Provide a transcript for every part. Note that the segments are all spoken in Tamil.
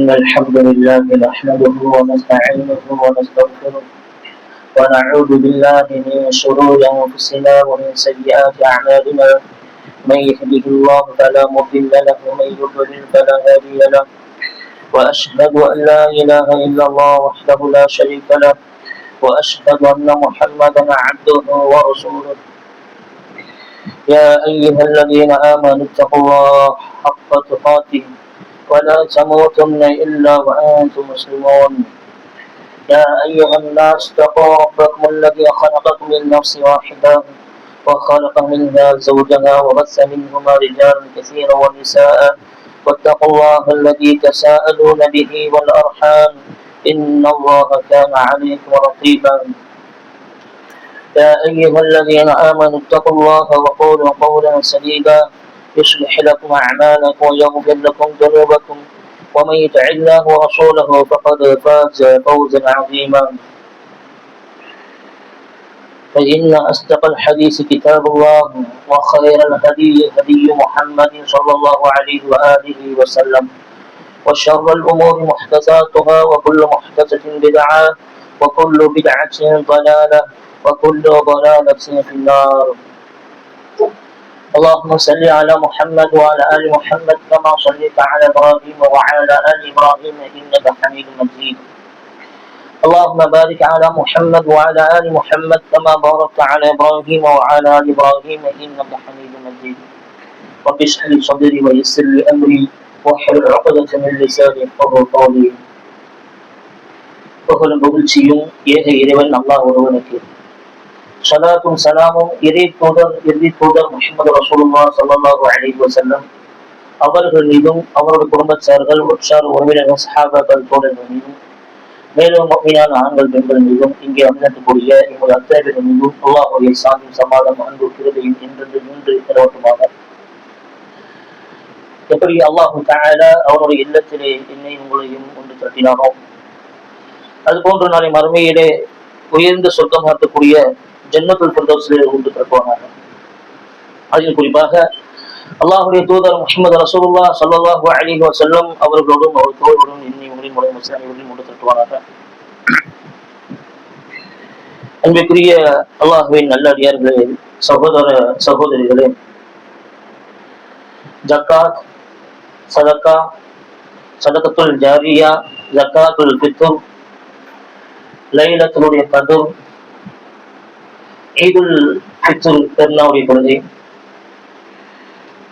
إن الحمد لله نحمده ونستعينه ونستغفره ونعوذ بالله من شرور أنفسنا ومن سيئات أعمالنا. من يهده الله فلا مضل له ومن يضلل فلا هادي له. وأشهد أن لا إله إلا الله وحده لا شريك له وأشهد أن محمدا عبده ورسوله. يا أيها الذين آمنوا اتقوا الله حق تقاته ولا تموتن إلا وأنتم مسلمون. يا أيها الناس اتقوا ربكم الذي خلقكم من نفس واحدة وخلق منها زوجها وبث منهما رجالا كثيرا ونساء واتقوا الله الذي تساءلون به والأرحام إن الله كان عليكم رقيبا. يا أيها الذين آمنوا اتقوا الله وقولوا قولا سديدا يصلح لكم أعمالكم ويغفر لكم ذنوبكم ومن يطع الله ورسوله فقد فاز فوزا عظيما. فإن أصدق الحديث كتاب الله وخير الهدي هدي محمد صلى الله عليه وآله وسلم وشر الأمور محدثاتها وكل محدثة بدعة وكل بدعة ضلالة وكل ضلالة في النار. اللهم صل على محمد وعلى آل محمد كما صليت على إبراهيم وعلى آل إبراهيم إنك حميد مجيد. اللهم بارك على محمد وعلى آل محمد كما باركت على إبراهيم وعلى آل إبراهيم إنك حميد مجيد. رب اشرح لي صدري ويسر لي أمري واحلل عقدة من لساني يفقهوا قولي. புகழும் புகழ்ச்சியும் ஏக இறைவன் அல்லாஹ் ஒருவனுக்கு. ஸலாத்தும் சலாமும் இறை தூதர் முஹம்மது ரசூலுல்லாஹ் ஸல்லல்லாஹு அலைஹி வஸல்லம் அவர்கள் மீதும் அவருடைய குடும்பத்தார்கள் உற்றார் உறவினர்கள் சஹாபாக்கள் தோழர்கள் மீதும் மேலும் முஃமினான ஆண்கள் பெண்கள் மீதும் இங்கே அமர்ந்திருக்கக்கூடிய எங்கள் அத்தனை மீதும் அல்லாஹ்வுடைய சாந்தி சமாதானம் அன்பு கிருபையும் என்றென்று நின்று நிலவட்டுமாக. எப்படி அல்லாஹு தஆலா அவருடைய இல்லத்திலே என்னை உங்களையும் ஒன்று திரட்டினானோ அதுபோன்று நாளை மறுமையிலே உயர்ந்த சொர்க்கமாக்கக்கூடிய ஜன்னத்துல் ஃபிர்தௌஸிலே ஒன்று திரட்டுவானாக. அதில் குறிப்பாக அல்லாஹ்வுடைய தூதர் முஹம்மது ரசூலுல்லாஹ் ஸல்லல்லாஹு அலைஹி வஸல்லம் அவர்களோடும் அவர் தோழர்களும் என்னை உங்களின் மூலம் முஸ்லிம்களின் ஒன்று திரட்டுவானாக. அன்பிற்குரிய அல்லாஹ்வின் நல்லடியார்களே, சகோதர சகோதரிகளே, ஜக்காத், சதக்கா, சதகத்துல் ஜாரியா, ஜக்காத்துல் ஃபித்ர், லைலத்துடைய கத்ர், ஈதுல் ஃபித்ர் பெருநாளுடைய பொழுது,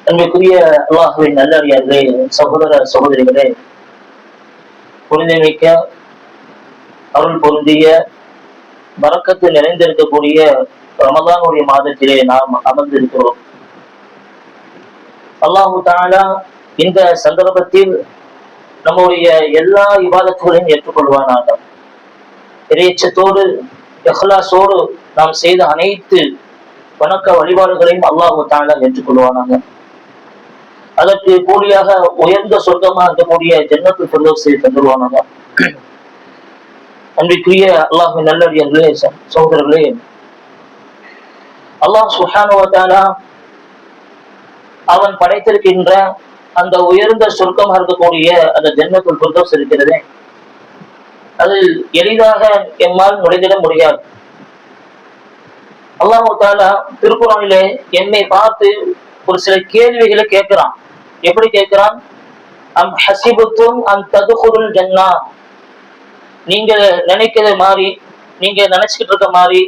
அன்பிற்குரிய அல்லாஹ்வின் நல்லடியார்களே, சகோதர சகோதரிகளே, புனிதமிக்க அருள் பொருந்திய பரக்கத்து நிறைந்திருக்கக்கூடிய ரமதானுடைய மாதத்திலே நாம் அமர்ந்திருக்கிறோம். அல்லாஹு தஆலா இந்த சந்தர்ப்பத்தில் நம்முடைய எல்லா இபாதத்துகளையும் ஏற்றுக்கொள்வானாக. இறையச்சத்தோடு இஹ்லாஸோடு நாம் செய்த அனைத்து வணக்க வழிபாடுகளையும் அல்லாஹு தஆலா ஏற்றுக்கொள்வானாக. அதற்கு கூலியாக உயர்ந்த சொர்க்கமாக இருக்கக்கூடிய ஜன்னத்துல் ஃபிர்தௌஸை தந்துருவானாக. அன்பிற்குரிய அல்லாஹ்வின் நல்லடியார்களே, சகோதரர்களே, அல்லாஹ் சுப்ஹானஹு வ தஆலா அவன் படைத்திருக்கின்ற அந்த உயர்ந்த சொர்க்கமாக இருக்கக்கூடிய அந்த ஜன்னத்துல் ஃபிர்தௌஸ் இருக்கிறதே, அதில் எளிதாக எம்மால் நுழைந்திட முடியாது. அல்லாஹ் தஆலா திருக்குர்ஆனிலே என்னை பார்த்து ஒரு சில கேள்விகளை கேட்கிறான். எப்படி கேட்கிறான்? அம் ஹஸிபுத்தும் அன் ததுகுலுல் ஜன்னா, நீங்க நினைக்கிற மாதிரி, நீங்க நினைச்சுக்கிட்டு இருக்க மாதிரி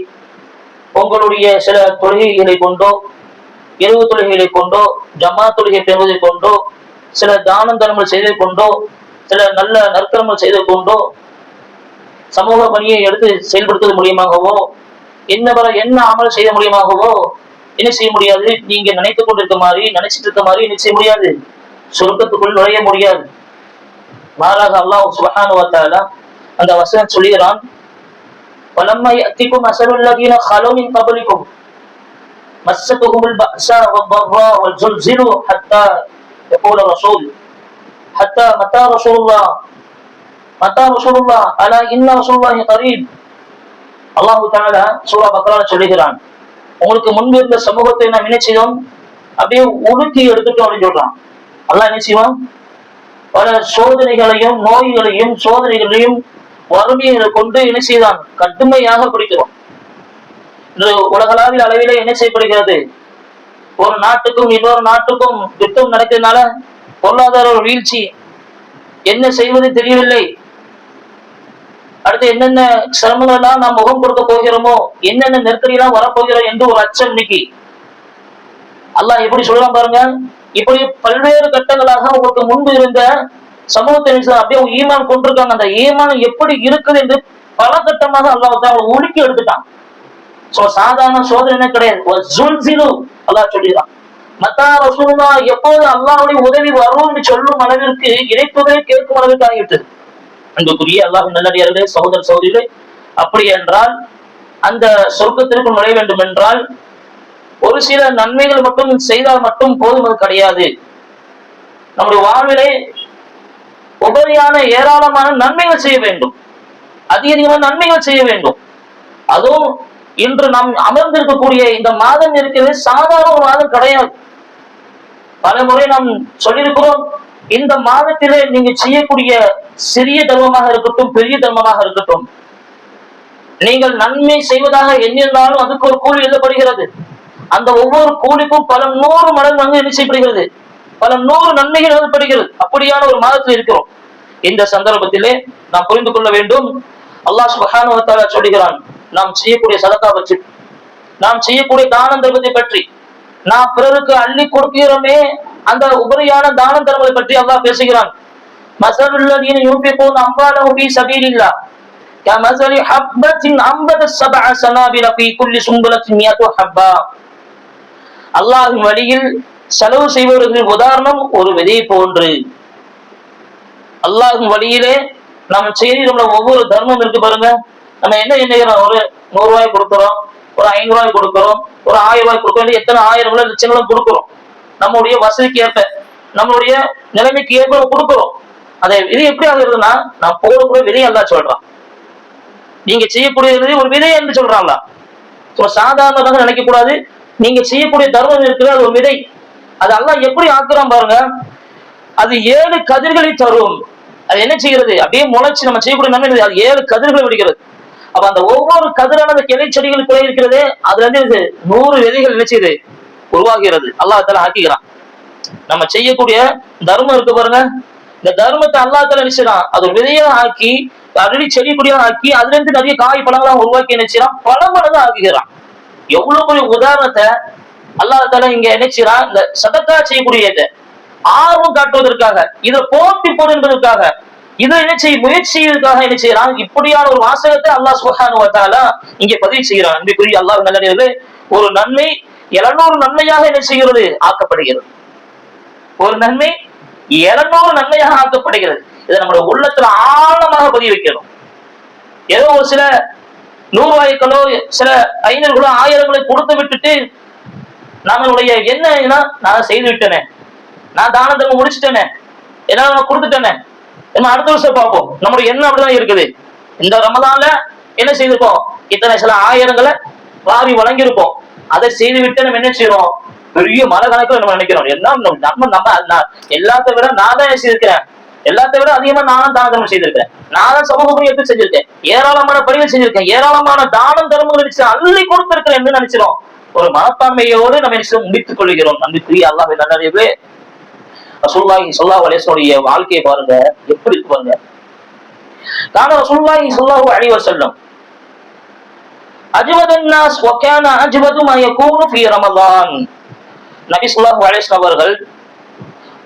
உங்களுடைய சில தொழுகைகளை கொண்டோ, இரவு தொழுகைகளை கொண்டோ, ஜமா தொழுகை பெறுவதை கொண்டோ, சில தானம் தர்மங்கள் செய்வதை கொண்டோ, சில நல்ல நற்கர்மங்கள் செய்வதை கொண்டோ, சமூக பணியை எடுத்து செயல்படுத்துவது மூலியமாகவோ, என்ன அமல் செய்ய முடியுமாகவோ என்ன செய்ய முடியாது. நீங்க நினைத்துக் கொண்டிருக்க மாதிரி, நினைச்சிட்டு இருக்க மாதிரி என்ன செய்ய முடியாது, சொர்க்கத்துக்குள் நுழைய முடியாது. மாறாக அல்லாஹ் சுப்ஹானஹு வ தஆலா அந்த வசனம் சொல்கிறான், வலம்மா யஅதிகும் மஸலுல் லதீன خلو من قبلكم مستهم البأساء والضراء والزلزلوا حتى يقول الرسول حتى متى رسول الله ألا إن رسول الله قريب. அல்லாஹ் தஆலா சூரா பக்ரால சொல்கிறான், உங்களுக்கு முன்பு இருந்த சமூகத்தை நாம் என்ன செய்தோம், அப்படியே உலுக்கி எடுத்துட்டோம் அப்படின்னு சொல்றான். அல்லாஹ் என்ன செய்வான், பல சோதனைகளையும் நோய்களையும் சோதனைகளையும் வறுமையை கொண்டு என்ன செய்தான் கடுமையாக பிடிக்கிறோம். இன்று உலகளாவிய அளவிலே என்ன செய்யப்படுகிறது? ஒரு நாட்டுக்கும் இன்னொரு நாட்டுக்கும் யுத்தம் நடக்கிறதுனால பொருளாதார வீழ்ச்சி, என்ன செய்வது தெரியவில்லை. அடுத்து என்னென்ன சிரமங்கள் எல்லாம் நாம் முகம் கொடுக்க போகிறோமோ, என்னென்ன நெருக்கடி எல்லாம் வரப்போகிறோம் என்று ஒரு அச்சம் இன்னைக்கு. அல்லாஹ் எப்படி சொல்லலாம் பாருங்க. இப்படி பல்வேறு கட்டங்களாக உங்களுக்கு முன்பு இருந்த சமூகத்தை அப்படியே ஈமான் கொண்டிருக்காங்க. அந்த ஈமான் எப்படி இருக்குது என்று பல கட்டமாக அல்லாஹ் உலுக்கி எடுத்துட்டான். சாதாரண சோதனை கிடையாது. அல்லாஹ் சொல்லிடுறான். மத்தா ரசூலுல்லாஹ் எப்போது அல்லாஹ்வுடைய உதவி வரும்னு சொல்லும் அளவிற்கு இறைத்துதவி கேட்கும் அளவிற்கு ஆகிவிட்டது. அன்புக்குரிய அல்லாஹ் நல்லடியார்களே, சகோதர சகோதரிகளே, அப்படி என்றால் அந்த சொர்க்கத்திற்கு நுழைய வேண்டும் என்றால் ஒரு சில நன்மைகள் மட்டும் செய்தால் மட்டும் போதும் கிடையாது. நம்முடைய வாழ்விலே உபரியான ஏராளமான நன்மைகள் செய்ய வேண்டும், அதிகமான நன்மைகள் செய்ய வேண்டும். அதுவும் இன்று நாம் அமர்ந்திருக்கக்கூடிய இந்த மாதம் இருக்கிறது சாதாரண ஒரு மாதம் கிடையாது. பல முறை நாம் சொல்லியிருக்கிறோம், இந்த மாதத்திலே நீங்க செய்யக்கூடிய சிறிய தர்மமாக இருக்கட்டும் பெரிய தர்மமாக இருக்கட்டும், நீங்கள் நன்மை செய்வதாக எண்ணினாலும் அதுக்கு ஒரு கூலி எழுதப்படுகிறது. அந்த ஒவ்வொரு கூலிக்கும் பல 100 மடங்கு வந்து என்ன செய்யப்படுகிறது, பல 100 நன்மைகள் எழுதப்படுகிறது. அப்படியான ஒரு மாதத்தில் இருக்கிறோம். இந்த சந்தர்ப்பத்திலே நாம் புரிந்து கொள்ள வேண்டும், அல்லாஹ் சுப்ஹானஹு வ தஆலா சொல்கிறான், நாம் செய்யக்கூடிய சதகா பற்றி, நாம் செய்யக்கூடிய தான தர்மத்தை பற்றி, நாம் பிறருக்கு அள்ளி கொடுக்கிறோமே அந்த உபரியான தான தர்மங்களை பற்றி அல்லாஹ் பேசுகிறான். மஸலுல்லதீன யுன்ஃபிகூன அம்வாலஹும் ஃபீ ஸபீலில்லாஹ் கமஸலி ஹப்பத்தின் அம்பதத் ஸபஅ ஸனாபில ஃபீ குல்லி சும்பலத்தின் மியத்து ஹப்பா. அல்லாஹ்வின் வழியில் செலவு செய்பவர்களின் உதாரணம் ஒரு விதை போன்று. அல்லாஹ்வின் வழியிலே நாம் செய்கிற ஒவ்வொரு தர்மம் இருக்கு பாருங்க. நம்ம என்ன எண்ணுகிறோம்? ஒரு 100 ரூபாய் கொடுக்கிறோம், ஒரு 500 ரூபாய் கொடுக்கிறோம், ஒரு 1000 ரூபாய் கொடுக்கிறோம், எத்தனை ஆயிரங்களோ லட்சங்களோ கொடுக்கிறோம். நம்முடைய வசதிக்கு ஏற்ப, நம்மளுடைய நிலைமைக்கு ஏற்ப கொடுக்கிறோம். அதை விதை எப்படி ஆகுறதுன்னா, நான் போடக்கூடிய விதை அல்லாஹ் சொல்றான். நீங்க செய்யக்கூடிய ஒரு விதை என்று சொல்றான்ல. சாதாரணமாக நினைக்க கூடாது. நீங்க செய்யக்கூடிய தர்மம் இருக்குது, அது ஒரு விதை. அது அல்லாஹ் எப்படி ஆக்குறான் பாருங்க. அது 7 கதிர்களை தரும். அது என்ன செய்கிறது? அப்படியே முளைச்சு நம்ம செய்யக்கூடிய நன்மை அது 7 கதிர்களை விடுகிறது. அப்ப அந்த ஒவ்வொரு கதிரான அந்த கிளை செடிகளுக்குள்ளே இருக்கிறது, அதுல இருந்து 100 விதைகள் என்ன செய்யுது? உருவாகிறது. அல்லாஹ் தஆலா ஆக்கிக்கிறான். நம்ம செய்யக்கூடிய தர்மம் இருக்கு பாருங்க, இந்த தர்மத்தை அல்லாஹ் தஆலா நினைச்சான், அது விதையா ஆக்கி அருளி செடி கொடியா ஆக்கி அதுல இருந்து நிறைய காய் பழங்களா உருவாக்கி நினைச்சான், பல மடங்கு ஆக்குகிறான். எவ்வளவு பெரிய உதாரணத்தை அல்லாஹ் தஆலா இங்க நினைச்சான். இந்த சதக்கா செய்யக்கூடியது ஆர்வம் காட்டுவதற்காக, இதை போட்டி போடுவதற்காக, இதை என்ன செய்ய முயற்சி செய்வதற்காக என்ன செய்யறான்? இப்படியான ஒரு வாசகத்தை அல்லாஹ் சுப்ஹானஹு வ தஆலா இங்கே பதிவு செய்கிறான். அன்பிற்குரிய அல்லாஹ் நல்லடியார்களே, ஒரு நன்மை 700 நன்மையாக என்ன செய்கிறது? ஆக்கப்படுகிறது. ஒரு நன்மை 700 நன்மையாக ஆக்கப்படுகிறது. இதை நம்முடைய உள்ளத்துல ஆழமாக பதிவு வைக்கணும். ஏதோ ஒரு சில 100 ரூபாய்களோ சில 500களோ 1000களை கொடுத்து விட்டுட்டு நம்மளுடைய என்ன, நான் செய்து விட்டேனே, நான் தான தர்மம் முடிச்சுட்டேனே, என்னால நான் கொடுத்துட்டேனே, என்ன அடுத்த வருஷம் பார்ப்போம். நம்மளுடைய எண்ணம் அப்படிதான் இருக்குது. இந்த ரமதான்ல என்ன செய்திருப்போம்? இத்தனை சில 1000ங்களை வாரி வழங்கியிருப்போம். அதை செய்து விட்டு நம்ம என்ன செய்யறோம்? பெரிய மன கணக்கில் நம்ம நினைக்கிறோம். என்ன நம்ம எல்லாத்த விட நான் தான் செய்திருக்கிறேன், எல்லாத்த விட அதிகமா நானும் தான தர்மம் செய்திருக்கேன், நான் தான் சமூக பணி எடுத்து செஞ்சிருக்கேன், ஏராளமான பணிகள் செஞ்சிருக்கேன், ஏராளமான தானம் தர்மங்கள் நினைச்சு அள்ளி கொடுத்திருக்கிறேன் என்று நினைச்சிடும். ஒரு மனப்பான்மையோடு நம்ம நினைச்சு முடித்துக் கொள்கிறோம். நம்பிக்கை அல்லாஹ் நல்லவே. ரசூலுல்லாஹி ஸல்லல்லாஹு அலைஹி வஸல்லம் வாழ்க்கையை பாருங்க, எப்படி இருக்கு பாருங்க. கான ரசூலுல்லாஹி ஸல்லல்லாஹு அலைஹி வஸல்லம் அஜ்வதுன் நாஸ் வ கான அஜ்வது மா யகூனு ஃபீ ரமலான். நபி ஸல்லல்லாஹு அலைஹி வஸல்லம் அவர்கள்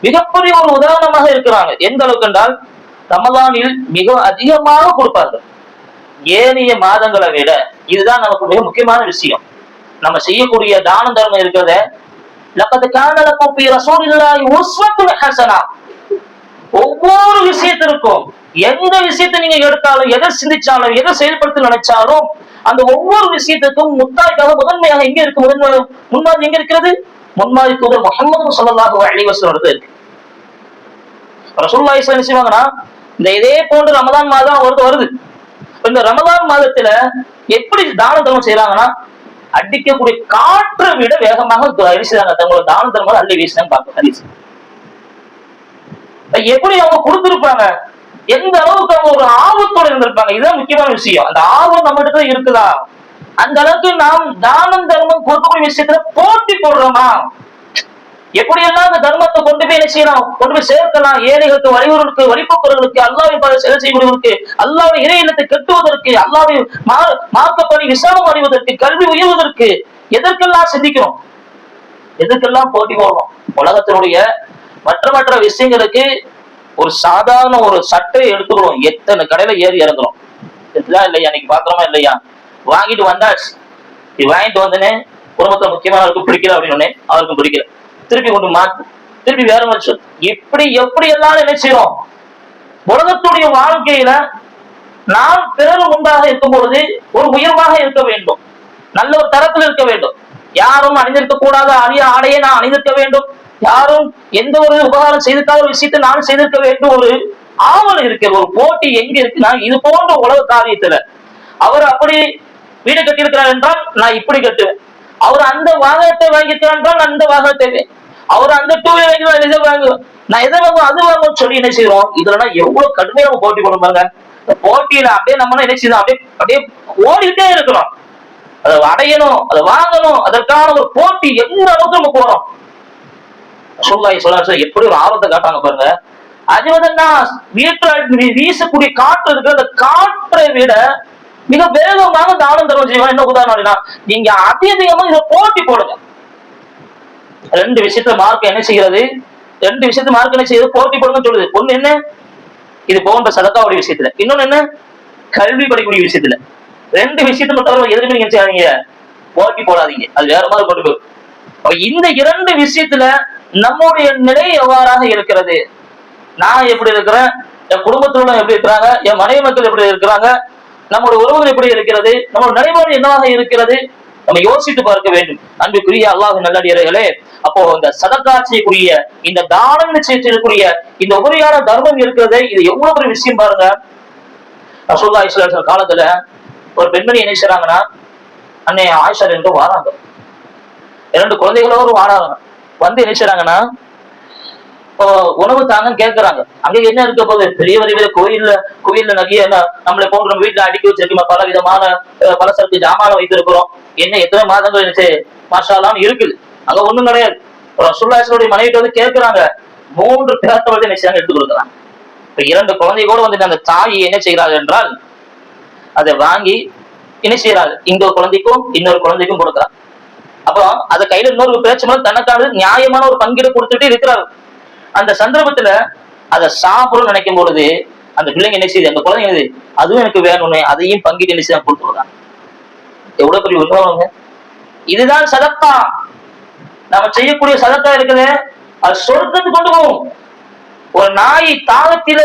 மிகப்பெரிய ஒரு உதாரணமாக இருக்கிறாங்க. எந்த அளவுக்கு என்றால், ரமலானில் மிக அதிகமாக கொடுப்பார்கள் ஏனைய மாதங்களை விட. இதுதான் நமக்கு மிக முக்கியமான விஷயம். நம்ம செய்யக்கூடிய தான தர்மம் இருக்கிறத, லகத் கான லகும் ஃபீ ரசூலில்லாஹி உஸ்வத்துன் ஹஸனா. ஒவ்வொரு விஷயத்திற்கும், எந்த விஷயத்தை நீங்க எடுத்தாலும், எதை சிந்திச்சாலும், எதை செயல்படுத்த நினைச்சாலும், அந்த ஒவ்வொரு விஷயத்துக்கும் முத்தாய்க்காக முதன்மையாக எங்க இருக்கு? முன்மாதிரி எங்க இருக்கிறது? முன்மாதிரி தூதர் முஹம்மது ஸல்லல்லாஹு அலைஹி வஸல்லம் இருக்கு. ரசூலுல்லாஹி ஸல்லல்லாஹு அலைஹி வஸல்லம் இந்த இதே போன்ற ரமதான் மாதம் வருது. இந்த ரமதான் மாதத்துல எப்படி தான தர்மம் செய்யறாங்கன்னா, அடிக்கக்கூடிய காற்றை விட வேகமாக வீசுறாங்க. தங்களோட தான தர்மம் அள்ளி வீசுறாங்க. பார்க்க எப்படி அவங்க கொடுத்திருப்பாங்க, எந்த அளவுக்கு அவங்க ஒரு ஆர்வத்தோட இருந்திருப்பாங்க. இதுதான் முக்கியமான விஷயம். அந்த ஆர்வம் நம்ம இடத்துல இருக்குதா? அந்த அளவுக்கு நாம் தானம் தர்மம் கொடுக்கக்கூடிய விஷயத்துல போட்டி போடுறோமா? எப்படியெல்லாம் அந்த தர்மத்தை கொண்டு போய் என்ன செய்யலாம், கொண்டு போய் சேர்க்கலாம். ஏழைகளுக்கு, வழிவர்களுக்கு, வழிபோக்கர்களுக்கு, அல்லாஹ்வின் பாதையில் செயல் செய்வதற்கு, அல்லாஹ்வின் இறை இல்லத்தை கட்டுவதற்கு, அல்லாஹ்வின் மார்க்கப்படி விசாரம் அறிவதற்கு, கல்வி உயர்வதற்கு, எதற்கெல்லாம் சிந்திக்கிறோம், எதற்கெல்லாம் போட்டி போடுறோம். உலகத்தினுடைய மற்ற மற்ற விஷயங்களுக்கு ஒரு சாதாரண ஒரு சட்டையை எடுத்துக்கிறோம், எத்தனை கடையில ஏறி இறங்குறோம் இல்லையா? இன்னைக்கு பாக்குறோமா இல்லையா? வாங்கிட்டு வந்தாச்சு, வாங்கிட்டு வந்தனே குடும்பத்துல முக்கியமானவருக்கு பிடிக்கல அப்படின்னு அவருக்கும் பிடிக்கல, திருப்பி கொண்டு மாத்து, திருப்பி வேற மாதிரி இப்படி எப்படி எல்லாம் என்ன செய்யறோம். உலகத்துடைய வாழ்க்கையில நாம் பிறகு முன்பாக இருக்கும் பொழுது ஒரு உயர்வாக இருக்க வேண்டும், நல்ல ஒரு தரத்தில் இருக்க வேண்டும். யாரும் அணிந்திருக்க கூடாத அணிய ஆடையை நான் அணிந்திருக்க வேண்டும், யாரும் எந்த ஒரு உபகாரம் செய்திருக்காத ஒரு விஷயத்தை நான் செய்திருக்க வேண்டும். ஒரு ஆவல் இருக்கு, ஒரு போட்டி எங்க இருக்குன்னா இது போன்ற உலக காரியத்துல. அவர் அப்படி வீடு கட்டியிருக்கிறார் என்றால் நான் இப்படி கட்டுவேன், அவர் அந்த வாகனத்தை வாங்கியிருக்கிறார் என்றால் நான் அந்த வாகனத்தை, அவர் அந்த டூ வீலர் இதை வாங்குவேன், நான் எதை வாங்குவோம் அது வாங்குவோம் சொல்லி என்ன செய்யறோம். இதுல எவ்வளவு கடுமையா நம்ம போட்டி போட பாருங்க. போட்டியில அப்படியே நம்ம என்ன செய்யணும், அப்படியே அப்படியே ஓடிக்கிட்டே இருக்கிறோம். அதை அடையணும், அதை வாங்கணும், அதற்கான ஒரு போட்டி எந்த அளவுக்கு நம்ம போறோம். சொல்ல எப்படி ஒரு ஆபத்தை காட்டாங்க பாருங்க. அதுவதுன்னா வீட்டுல வீசக்கூடிய காற்று இருக்கு, அந்த காற்றை விட மிக வேகமாக தானம் தர்மம் செய்வாங்க. என்ன உதாரணம் அப்படின்னா, நீங்க அதிகமா இதை போட்டி போடுங்க. ரெண்டு விஷயத்துல மார்க் என்ன செய்கிறது, ரெண்டு விஷயத்துல மார்க் என்ன செய்யுது, போட்டி போடுங்கன்னு சொல்லுது. ஒண்ணு என்ன, இது போன்ற சதக்காவுடைய விஷயத்துல, இன்னொன்னு என்ன, கல்வி படிக்கக்கூடிய விஷயத்துல. ரெண்டு விஷயத்துல தவிர எதுவுமே நீங்க செய்யாதீங்க, போட்டி போடாதீங்க, அது வேற மாதிரி போட்டு போகும். இந்த இரண்டு விஷயத்துல நம்முடைய நிலை எவ்வாறாக இருக்கிறது, நான் எப்படி இருக்கிறேன், என் குடும்பத்தோட எப்படி இருக்கிறாங்க, என் மனைவி மக்கள் எப்படி இருக்கிறாங்க, நம்முடைய உறவுகள் எப்படி இருக்கிறது, நம்மளோட நிலைப்பாடு என்னவாக இருக்கிறது, நம்ம யோசித்து பார்க்க வேண்டும். அன்புக்குரிய அல்லாஹ் நல்லடியார்களே, அப்போ இந்த சதக்கா செய்யக்கூடிய, இந்த தானம் செய்யக்கூடிய இந்த உபரியான தர்மம் இருக்கிறது, இது எவ்வளவு ஒரு விஷயம் பாருங்க. ரசூலுல்லாஹி ஸல்லல்லாஹு அலைஹி வஸல்லம் காலத்துல ஒரு பெண்மணி என்ன செய்றாங்கன்னா, அன்னை ஆயிஷா என்று வாராங்க, இரண்டு குழந்தைகளோடு வாராங்க. வந்து என்ன செய்றாங்கன்னா, உணவு தாங்கன்னு கேட்கறாங்க. அங்க என்ன இருக்க போது, பெரிய வரிவில கோயில்ல நிறைய நம்மளை போன்ற நம்ம வீட்டுல அடுக்கி வச்சிருக்கோம், பல விதமான பலசரக்கு ஜாமான வைத்திருக்கிறோம். என்ன எத்தனை மாதங்கள் என்ன மாஷாலாம் இருக்குது, அங்க ஒண்ணும் கிடையாது. ரசூலுல்லாஹி மனைவிட்டு வந்து கேட்கிறாங்க, 3 பேர்த்த வந்து என்ன செய்றாங்க, எடுத்து கொடுக்குறாங்க. இப்ப 2 குழந்தைகளோடு வந்து அந்த தாய் என்ன செய்கிறார்கள் என்றால், அதை வாங்கி என்ன செய்யறாரு, இங்க ஒரு குழந்தைக்கும் இன்னொரு குழந்தைக்கும் கொடுக்குறாங்க. அப்புறம் அதை கையில இன்னொரு பேச்சு தனக்கான நியாயமான ஒரு பங்கீடு கொடுத்துட்டு இருக்கிறாரு. அந்த சந்தர்ப்பத்துல அதை சாப்பிடும் நினைக்கும் பொழுது அந்த பிள்ளைங்க என்ன செய்யுது, அந்த குழந்தைங்க அதுவும் எனக்கு வேணும்னு அதையும் பங்கிட்டு என்ன செய்ய கொடுத்துருக்காங்க. எவ்வளவு பெரிய உருவாங்க. இதுதான் சதக்கா. நம்ம செய்யக்கூடிய சதக்கா இருக்குது, அது சொர்க்கத்துக்கு கொண்டு போகும். ஒரு நாய் தாகத்திலே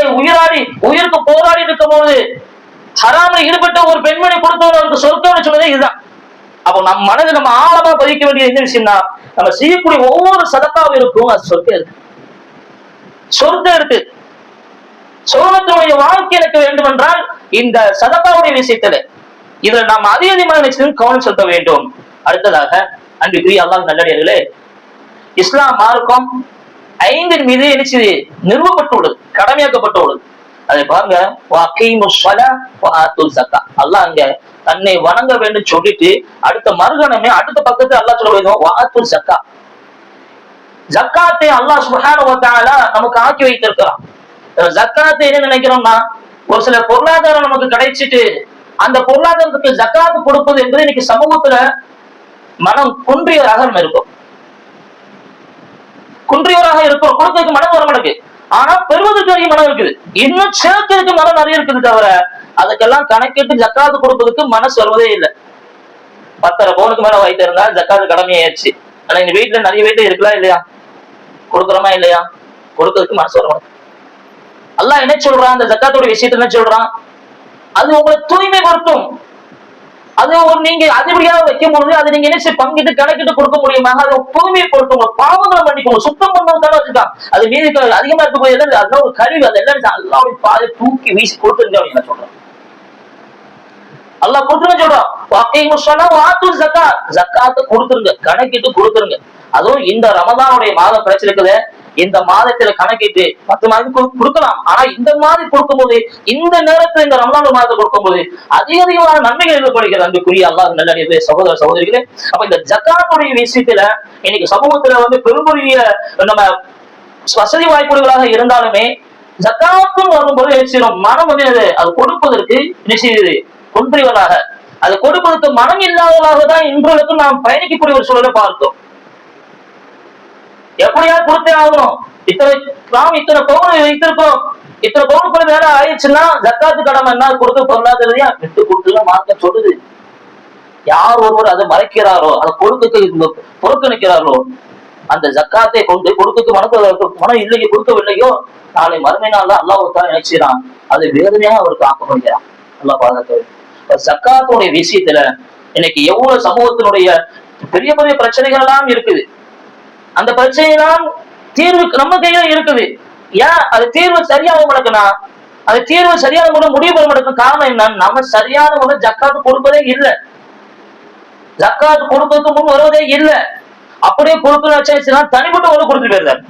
உயிருக்கு போராடி இருக்கும் போது ஹராமில் ஈடுபட்ட ஒரு பெண்மணி கொடுத்தவங்களுக்கு சொர்க்கம் சொன்னதே இதுதான். அப்போ நம்ம மனதில் நம்ம ஆழமா பதிக்க வேண்டிய என்ன விஷயம்னா, நம்ம செய்யக்கூடிய ஒவ்வொரு சதக்காவும் இருக்கும், அது சொர்க்கம் இருக்கு, சொர்க்கம் இருக்கு. சொர்க்கத்தினுடைய வாழ்க்கை எனக்கு வேண்டும் என்றால் இந்த சதக்காவுடைய விஷயத்துல இதுல நாம் அதிகமான விஷயம் கவனம் செலுத்த வேண்டும். அடுத்ததாக அன்பிற்குரிய அல்லாஹ் நல்லடியார்களே, இஸ்லாம் மார்க்கம் 5 மீது என்ன நிறுவப்பட்டுள்ளது, கடமையாக்கப்பட்டுள்ளது. அதை பாருங்க, அல்லாஹ் அங்க தன்னை வணங்க வேண்டும் சொல்லிட்டு அடுத்த மறுகணமே அடுத்த பக்கத்துல அல்லாஹ் சொல்லுவது ஜக்கா. ஜக்காத்தை அல்லாஹ் சுப்ஹானஹு வ தஆலா நமக்கு ஆக்கி வைத்திருக்கிறான். ஜக்காத்தை என்ன நினைக்கிறோம்னா, ஒரு சில பொருளாதாரம் நமக்கு கிடைச்சிட்டு அந்த பொருளாதாரத்துக்கு ஜக்காத்து கொடுப்பது என்பது இன்னைக்கு சமூகத்துல மனம் குன்றியவராக நம்ம இருக்கும், குன்றியவராக இருக்கும். கொடுக்கிறதுக்கு மனம் வர மாட்டேங்குது, ஆனா பெறுவதற்கு நிறைய மனம் இருக்குது, இன்னும் சேர்க்கிறதுக்கு மனம் நிறைய இருக்குது. தவிர அதுக்கெல்லாம் கணக்கிட்டு ஜக்காத்து கொடுப்பதற்கு மனசு வருவதே இல்லை. 10,000 பவுனுக்கு மேல வைத்திருந்தா ஜக்காத்து கடமையாயிருச்சு. ஆனா எங்க வீட்டுல நிறைய வீட்டுல இருக்கலாம் இல்லையா, கொடுக்குறோமா இல்லையா, கொடுக்கறதுக்கு மனசு வர மாட்டேங்குது. அல்லாஹ் என்ன சொல்றான், அந்த ஜக்காத்தோட விஷயத்த என்ன சொல்றான், அது உங்களை தூய்மைப்படுத்தும். அது ஒரு நீங்க அதிபடியாக வைக்கும் பொழுது அதை நீங்க என்ன பங்கிட்டு கணக்கிட்டு கொடுக்க முடியுமா, அதை தூய்மைப்படுத்தும், பாவங்களை பண்ணிக்கோங்க, சுத்தம் பண்ணதான வச்சுக்கான். அது மீது அதிகமா இருக்க போது அதுதான் ஒரு கழிவு, அது எல்லாரும் அல்லாஹ்வுடைய பாதை தூக்கி வீசி கொடுத்துருங்க அப்படின்னு சொல்றான். அல்லாஹ் கொடுத்துருங்க சொல்றான், ஜக்காத்தை கொடுத்துருங்க, கணக்கிட்டு கொடுத்துருங்க. அதுவும் இந்த ரமதானுடைய மாதம் கிடைச்சிருக்குது, இந்த மாதத்துல கணக்கிட்டு 10 மாதம் கொடுக்கலாம். ஆனா இந்த மாதிரி கொடுக்கும்போது, இந்த நேரத்துல இந்த ரமலான் மாதத்தை கொடுக்கும்போது அதிகமான நன்மைகள் ஏற்படுகிறது. அன்புக்குரிய அல்லாஹ் நல்லடியார்களே, சகோதர சகோதரிகளே, அப்ப இந்த ஜக்காத்துடைய விஷயத்துல இன்னைக்கு சமூகத்துல பெரும்பெரிய நம்ம வசதி வாய்ப்புகளாக இருந்தாலுமே ஜக்காத்தும் வரும்போது நினைச்சிடும் மனம் அது கொடுப்பதற்கு நிச்சயது ஒன்றியவராக, அதை கொடுப்பதற்கு மனம் இல்லாதவர்களாக தான் இன்றைக்கும் நாம் பயணிக்கக்கூடிய ஒரு சூழலை பார்த்தோம். எப்படியாவது கொடுத்தே ஆகணும், இத்தனை பவுன் வைத்திருக்கோம், இத்தனை பவுனுக்குள்ள வேலை ஆயிடுச்சுன்னா ஜக்காத்து கடமை என்ன கொடுக்க பொருளாதாரத்தையா விட்டு கொடுத்து மார்க்க சொல்லுது. யார் ஒருவர் அதை மறைக்கிறாரோ, அதை கொடுக்க புறக்கணிக்கிறாரோ, அந்த ஜக்காத்தை கொண்டு கொடுக்க மனம் இல்லையோ கொடுக்கவில்லையோ, நாளை மறுமை நாள் தான் அல்லாஹ் நினைச்சான், அது வேதனையாக அவருக்கு ஆக்கப்படுகிறான். அல்லாஹ் பாதுகாக்க. ஜக்காத்துடைய விஷயத்துல இன்னைக்கு எவ்வளவு சமூகத்தினுடைய பெரிய பெரிய பிரச்சனைகள் எல்லாம் இருக்குது. அந்த பிரச்சனைதான் தீர்வு நம்ம கையில இருக்குது. ஏன் அது தீர்வு சரியாக நடக்குன்னா, அது தீர்வு சரியான முறை முடிவு பெற மாட்டேங்குது. காரணம் என்னன்னு, நம்ம சரியான முறை ஜக்காத்து கொடுப்பதே இல்லை, ஜக்காத்து கொடுப்பதற்கு முன் வருவதே இல்லை. அப்படியே கொடுக்கணும்னா தனிப்பட்ட ஒரு கொடுத்துட்டு போயிருந்தார்.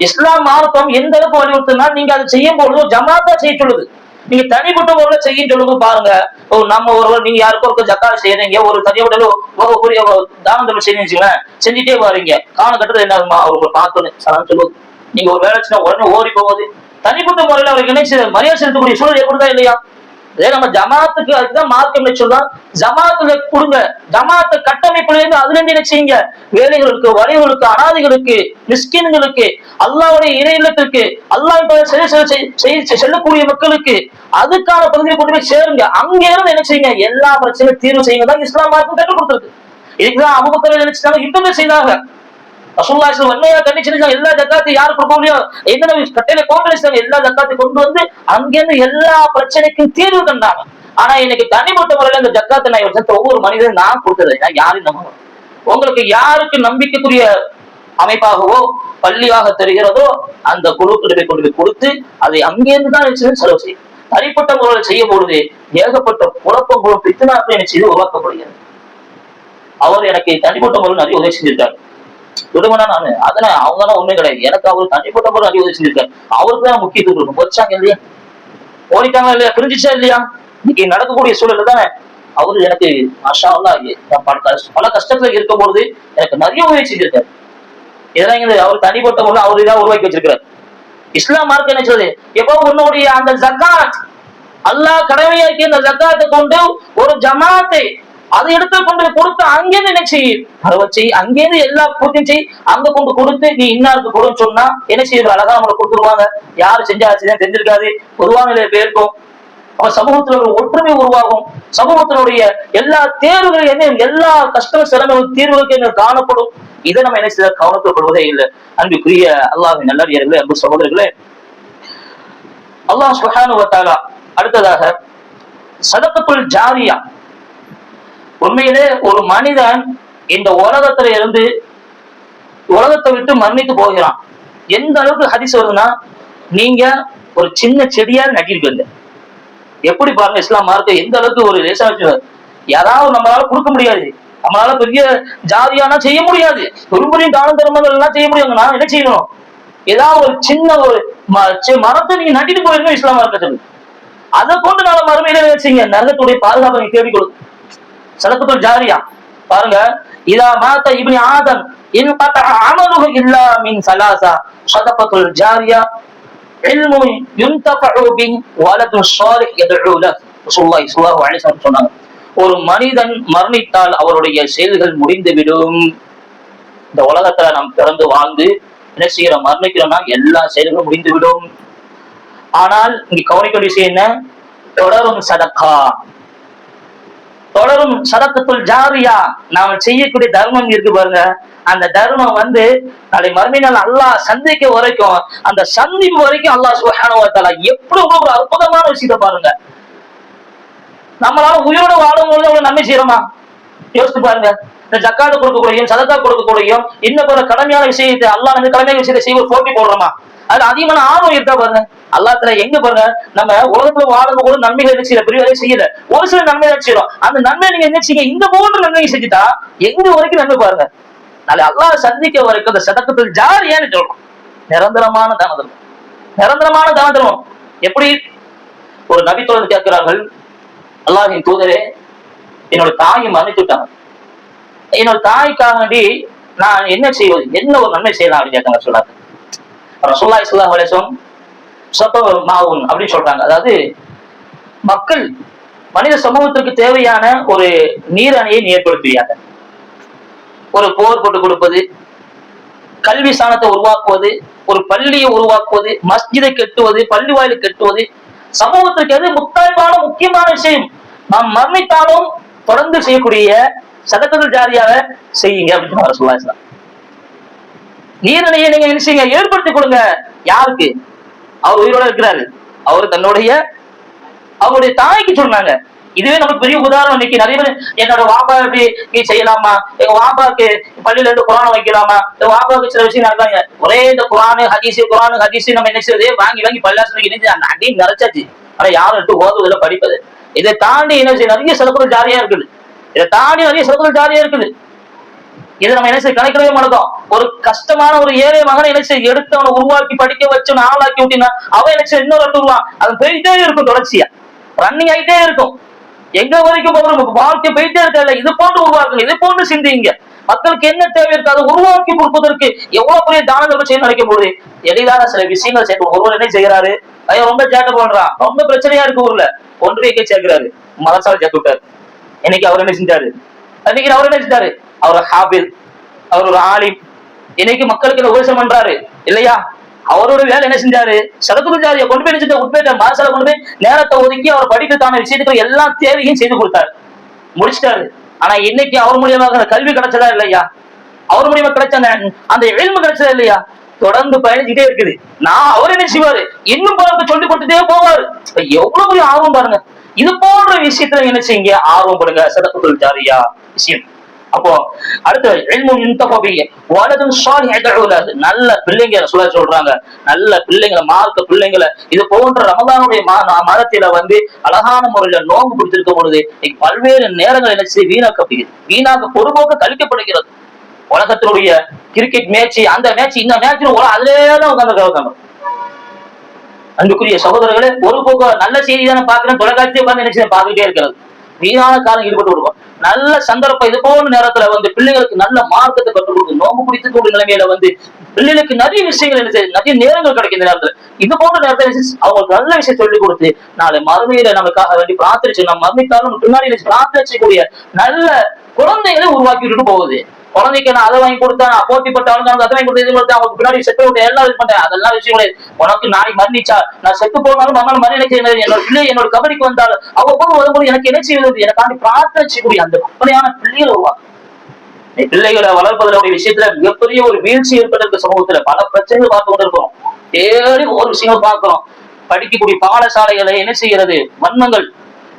இஸ்லாம் மார்க்கம் எந்த அளவுக்கு வலியுறுத்தினா, நீங்க அதை செய்யும் பொழுது ஜமாத்தா செய்ய சொல்லுது. நீங்க தனிப்பட்ட முறையில செய்ய சொல்லுங்க. பாருங்க, நம்ம ஒருவர் நீங்க யாருக்கும் ஒரு ஜக்காத் செய்யறீங்க, ஒரு தனிப்பட்ட தானம் செய்யுங்க, செஞ்சுட்டே வாரீங்க. காலகட்டத்தில் என்ன அவங்களை பார்க்கணும் சலாம் சொல்லுவது, நீங்க ஒரு வேலை செய்ய உடனே ஓடி போவது, தனிப்பட்ட முறையில அவருக்கு இணைச்சு மரியாதை செலுத்தக்கூடிய சூழல் ஏற்படுதா இல்லையா? இதே நம்ம ஜமாத்துக்கு அதுதான் மார்க்கம் சொல்லலாம். ஜமாத்துல கொடுங்க, ஜமாத்து கட்டமைப்புல இருந்து அதுல இருந்து என்ன செய்யுங்க, வேலைகளுக்கு, வழிகளுக்கு, அனாதைகளுக்கு, மிஸ்கின்களுக்கு, அல்லாஹ்வுடைய இறை இல்லத்திற்கு, அல்லாஹ் செல்லக்கூடிய மக்களுக்கு அதுக்கான பகுதியை கொண்டு போய் சேருங்க. அங்க இருந்து என்ன செய்யுங்க, எல்லா பிரச்சனையும் தீர்வு செய்யுங்க தான் இஸ்லாம் மார்க்கம் கற்றுக் கொடுத்துருக்கு. இதுக்குதான் அபூபக்கர் நினைச்சாங்க, யுத்தம் செய்தாங்க. ரசூலுல்லாஹி வன்மையா கண்டிச்சிருக்காங்க, எல்லா ஜக்காத்தையும் யாரு கொடுக்க முடியும், என்ன கட்டையில கோட்டலிச்சாங்க, எல்லா ஜக்காத்தையும் கொண்டு வந்து அங்கிருந்து எல்லா பிரச்சனைக்கும் தீர்வு கண்டாங்க. ஆனா இன்னைக்கு தனிப்பட்ட முறையில இந்த ஜக்காத்தை நான் ஒவ்வொரு மனிதனும் நான் கொடுத்தது யாரும் நம்ப, உங்களுக்கு யாருக்கு நம்பிக்கைக்குரிய அமைப்பாகவோ பள்ளியாக தெரிகிறதோ அந்த குழுக்களை கொண்டு போய் கொடுத்து அதை அங்கிருந்து தான் செலவு செய்யும். தனிப்பட்ட முறையில் செய்யும் பொழுது ஏகப்பட்ட குழப்பங்களும் பித்தனாக்கள் என்ன செய்து உருவாக்கப்படுகிறது. அவர் எனக்கு தனிப்பட்ட முறையில் நிறைய உதவி செஞ்சிருக்காரு. விடுமனா நானு அதனால அவங்க தான் ஒண்ணும் கிடையாது, எனக்கு அவர் தனிப்பட்ட முறை நிறைய உதவி செஞ்சிருக்காரு. அவருக்கு தான் முக்கியத்துவம் கொடுக்கும். வச்சாங்க இல்லையா, ஓடிட்டாங்க இல்லையா, பிரிஞ்சிச்சா இல்லையா, இன்னைக்கு நடக்கக்கூடிய சூழல் தானே. அவரு எனக்கு மாஷா அல்லாஹ் பல கஷ்டத்துல இருக்கும் பொழுது எனக்கு நிறைய உதவி செஞ்சிருக்காரு. இதெல்லாம் அவர் தனிப்பட்ட முறை அவரு தான் உருவாக்கி வச்சிருக்காரு. இஸ்லாம் மார்க்கம் என்ன சொல்லுது, எப்போ உன்னுடைய அந்த ஜக்காத் அல்லாஹ் கடமையாக்கி அந்த ஜக்காத்தை கொண்டு ஒரு ஜமாத்தை அதை எடுத்து கொண்டு கொடுத்து அங்கேருந்து என்ன செய்யும், அதை வச்சு அங்கேருந்து எல்லா பூர்த்தியும் செய், அங்க கொண்டு கொடுத்து நீ இன்னாருக்கு கொடுன்னு சொன்னா என்ன செய்யுது, அழகா அவங்களை கொடுத்துருவாங்க. யாரு செஞ்சாச்சுதான் தெரிஞ்சிருக்காது, பொதுவான பேருக்கும். அப்ப சமூகத்துல ஒரு ஒற்றுமை உருவாகும். சமூகத்தினுடைய எல்லா தேர்வுகளையும் எல்லா கஷ்ட சிரமங்கள் தீர்வுகளுக்கு காணப்படும். இதை நம்ம என்ன செய்ய கவனப்படுவதே இல்லை. அன்புக்குரிய அல்லாஹ்வின் நல்லடியார்களே, அன்பு சகோதரர்களே, அல்லாஹ் சுப்ஹானஹு வ தஆலா அடுத்ததாக சதகத்துல் ஜாரியா. உண்மையிலே ஒரு மனிதன் இந்த உலகத்துல இருந்து உலகத்தை விட்டு மரணித்து போகிறான். எந்த அளவுக்கு ஹதீஸ் வருதுன்னா, நீங்க ஒரு சின்ன செடியா நட்டிருப்பீங்க. எப்படி பாருங்க இஸ்லாம் மார்க்க எந்த அளவுக்கு ஒரு லேசா வச்சு, யாராவது நம்மளால கொடுக்க முடியாது, நம்மளால பெரிய ஜாதியானா செய்ய முடியாது, பெரும்பெரிய தான தர்மங்கள் எல்லாம் செய்ய முடியாதுன்னா என்ன செய்யணும், ஏதாவது ஒரு சின்ன ஒரு மரத்தை நீங்க நட்டிட்டு போயிருங்க இஸ்லாம் மார்க்க சொல்லு. அதை கொண்டு நாள மறுமையில வச்சுங்க, நரகத்துடைய பாதுகாப்பை நீங்க தேடி கொடுக்கும். சதகத்துல் ஜாரியா பாருங்க, இதா மாத இப்னு ஆதம் இன் கதஅ அமலுஹு இல்லா மின் ஸலாஸா சதகத்துல் ஜாரியா இல்மு யுன்தஃபஉ பிஹி வலது ஸாலிஹ் யதுஉ லஹு. ரசூலுல்லாஹி ஸல்லல்லாஹு அலைஹி வஸல்லம் சொன்னாங்க, ஒரு மனிதன் மரணித்தால் அவருடைய செயல்கள் முடிந்துவிடும். இந்த உலகத்துல நாம் பிறந்து வாழ்ந்து என்ன செய்யறோம், மரணிக்கிறோம்னா எல்லா செயல்களும் முடிந்துவிடும். ஆனால் இங்க கவனிக்க விஷயம் என்ன, தொடரும் சதகா, தொடரும் சதகத்துல் ஜாரியா, நாம செய்யக்கூடிய தர்மம் இருக்கு பாருங்க, அந்த தர்மம் நாளை மறுமை நாள் அல்லாஹ் சந்திக்க வரைக்கும், அந்த சந்திப்பு வரைக்கும் அல்லாஹ் சுப்ஹானஹு வ தஆலா எப்படி ஒரு அற்புதமான விஷயத்தை பாருங்க. நம்மளால உயிரோட வாழும்போது அவ்வளவு நன்மை செய்யறோமா யோசித்து பாருங்க. இந்த ஜக்காத்து கொடுக்கக்கூடியும் சதக்கா கொடுக்கக்கூடியும் இன்னும் போற கடமையான விஷயத்தை அல்லாஹ் நம்ம கடமையான விஷயத்தை செய்ய போட்டி போடுறோமா, அது அதிகமான ஆர்வம் இருக்கா பாருங்க. அல்லாஹ்ல எங்க பாருங்க, நம்ம உலகத்துல வாழும் போது நன்மைகள் என்ன செய்யல, பெரிய செய்யல, ஒரு சில நன்மை செய்யறோம். அந்த நன்மை நீங்க என்ன செய்ய, இந்த போன்ற நன்மை செஞ்சுட்டா எங்க வரைக்கும் நன்மை பாருங்க. நாளை அல்லாஹ் சந்திக்க வரைக்கும் அந்த சதகத்துல் ஜாரியான்னு சொல்றோம். நிரந்தரமான தான தர்மம். நிரந்தரமான தான தர்மம் எப்படி? ஒரு நபி தொடர்ந்து கேட்கிறார்கள், அல்லாஹ்வின் தூதரே, என்னோட தாயை மன்னித்துட்டாங்க, என்னோட தாய்க்காக வேண்டி நான் என்ன செய்வது, என்ன ஒரு நன்மை செய்யலாம் அப்படின்னு கேட்டாங்க. சொல்லாங்க ரசூலுல்லாஹி ஸல்லல்லாஹு அலைஹி வஸல்லம் மாவுன் அப்படின்னு சொல்றாங்க. அதாவது மக்கள் மனித சமூகத்திற்கு தேவையான ஒரு நீர் அணையை ஏற்படுத்துவாங்க. ஒரு போர் போட்டு கொடுப்பது, கல்வி சாணத்தை உருவாக்குவது, ஒரு பள்ளியை உருவாக்குவது, மஸ்ஜிதை கட்டுவது, பள்ளி வாயிலை கட்டுவது, சமூகத்திற்கு எது முக்கியமான விஷயம் நாம் மரணித்தாலும் தொடர்ந்து செய்யக்கூடிய சதக்கத்துல் ஜாரியாக செய்யுங்க அப்படின்னு சொல்லுவாங்க. நீரணையை நீங்க என்ன செய்யுங்க, ஏற்படுத்தி கொடுங்க. யாருக்கு? அவர் உயிரோட இருக்கிறாரு, அவர் தன்னுடைய அவருடைய தாய்க்கு சொன்னாங்க. இதுவே நமக்கு பெரிய உதாரணம். இன்னைக்கு நிறைய பேர் என்னோட வாப்பா எப்படி செய்யலாமா, எங்க வாப்பாக்கு பள்ளியில இருந்து குரான் வைக்கலாமா, எங்க வாப்பாக்கு சில விஷயம் நடந்தாங்க. ஒரே இந்த குரானு ஹதீஸ் நம்ம என்ன செய்யறது, வாங்கி வாங்கி பள்ளாசனுக்கு இணைஞ்சு அடியும் நிறைச்சாச்சு. ஆனா யாரும் எடுத்து ஓதுவதில்ல, படிப்பது. இதை தாண்டி என்ன செய்ய நிறைய சிறப்புகள் ஜாரியா இருக்குது. இதை தாண்டி நிறைய சிறப்புகள் ஜாரியா இருக்குது. இதை நம்ம என்ன செய்ய கணக்கிடவே மாட்டோம். ஒரு கஷ்டமான ஒரு ஏழை மகனை என்ன செய்ய எடுத்து அவனை உருவாக்கி படிக்க வச்சு ஆளாக்கி விட்டீங்கன்னா அவன் என்ன செய்ய இன்னொரு இடத்து வருவான். அது போயிட்டே இருக்கும், தொடர்ச்சியா ரன்னிங் ஆகிட்டே இருக்கும். எங்க வரைக்கும் வாழ்க்கை போயிட்டே இருக்கல. இது போன்று உருவாக்குங்க, இது போன்று சிந்திங்க. மக்களுக்கு என்ன தேவை இருக்கு அதை உருவாக்கி கொடுப்பதற்கு எவ்வளவு பெரிய தானங்கள் செய்ய நினைக்கும் போது எளிதான சில விஷயங்கள் சேர்க்கணும். ஒருவர் என்ன செய்யறாரு, ஐயோ ரொம்ப சேட்டை பண்றான், ரொம்ப பிரச்சனையா இருக்கு ஊர்ல, ஒன்று எங்க சேர்க்கிறாரு, மதசால சேர்த்து விட்டாரு. இன்னைக்கு அவர் என்ன செஞ்சாரு, அவர் ஹாபில், அவர் ஒரு ஆலிம், இன்னைக்கு மக்களுக்கு உபதேசம் பண்றாரு இல்லையா? அவரோட வேலை என்ன செஞ்சாரு, சதக்குல் ஜாரியா கொண்டு போய் உட்பேட்ட மாசால கொண்டு போய் நேரத்தை ஒதுக்கி அவர் படிக்கிறதான விஷயத்துக்கு எல்லா தேவையும் செய்து கொடுத்தாரு, முடிச்சிட்டாரு. ஆனா இன்னைக்கு அவர் மூலியமாக கல்வி கிடைச்சதா இல்லையா? அவர் மூலியமா கிடைச்ச அந்த இல்மு கிடைச்சதா இல்லையா? தொடர்ந்து பயணிச்சுட்டே இருக்குது. நான் அவர் என்ன செய்வாரு, இன்னும் பலருக்கு சொல்லி கொடுத்துட்டே போவாரு. எவ்வளவு பெரிய ஆர்வம் பாருங்க. இது போன்ற விஷயத்துல என்ன செய்யுங்க, ஆர்வம் படுங்க. சதக்குல் ஜாரியா விஷயம். அப்போ அடுத்து நல்ல பிள்ளைங்க சொல்றாங்க, நல்ல பிள்ளைங்களை, மார்க்க பிள்ளைங்களை இது போன்ற ரமதானுடைய மாதத்தில அழகான முறையில நோன்பு பிடித்திருக்கும் பொழுது பல்வேறு நேரங்கள் என்ன செய்ய வீணாக்கப்படுகிறது, வீணாக்க பொறுப்போக்க கழிக்கப்படுகிறது. உலகத்தினுடைய கிரிக்கெட் மேட்ச், அந்த மேட்ச், இந்த மேட்ச் அதுலேதான் உட்கார்ந்து அன்புக்குரிய சகோதரர்களே, ஒரு போக்கு நல்ல செய்தி தானே பாக்குறேன், தொலைக்காட்சியை உட்கார்ந்து என்ன பார்த்துட்டே இருக்கிறது, வீணான காலம் ஈடுபட்டு விடுவோம். நல்ல சந்தர்ப்பம் இது போன்ற நேரத்துல பிள்ளைகளுக்கு நல்ல மார்க்கத்தை கற்றுக் கொடுக்கும். நோம்பு பிடித்து நிலைமையில பிள்ளைகளுக்கு நிறைய விஷயங்கள் நிறைய நேரங்கள் கிடைக்கும். இந்த நேரத்துல இது போன்ற நேரத்துல அவங்களுக்கு நல்ல விஷயம் சொல்லிக் கொடுத்து நாளை மறுமையில நமக்காக வேண்டி பிரார்த்திச்சு நம்ம மறுமைக்காலும் பின்னாடி பிரார்த்திக்கக்கூடிய நல்ல குழந்தைகளை உருவாக்கி விட்டுட்டு போகுது. குழந்தைக்கு நான் அதை வாங்கி கொடுத்தேன், போட்டிப்பட்ட ஆளுங்க அதை வாங்கி கொடுத்து அவங்களுக்கு பின்னாடி செத்து விட்டு எல்லாம் இது பண்றேன். அதெல்லாம் விஷயங்களே உனக்கு நாளைக்கு மரணிச்சா நான் செத்து போனாலும் மறுநாள் மரணி செய்ய என்னோட பிள்ளை என்னோட கபடிக்கு வந்தாலும் அவங்க போது வரும்போது எனக்கு என்ன செய்வது, எனக்காண்டி பிரார்த்தனை அந்த அப்படியான பிள்ளைகள் உருவாக்கும். பிள்ளைகளை வளர்ப்பதனுடைய விஷயத்துல மிகப்பெரிய ஒரு வீழ்ச்சி ஏற்பட்டிருக்க சமூகத்துல பல பிரச்சனைகள் பார்த்து கொண்டு இருக்கிறோம். தேடி ஒரு விஷயங்கள் பார்க்கிறோம். படிக்கக்கூடிய பாடசாலைகளை என்ன செய்யறது, வன்மங்கள்,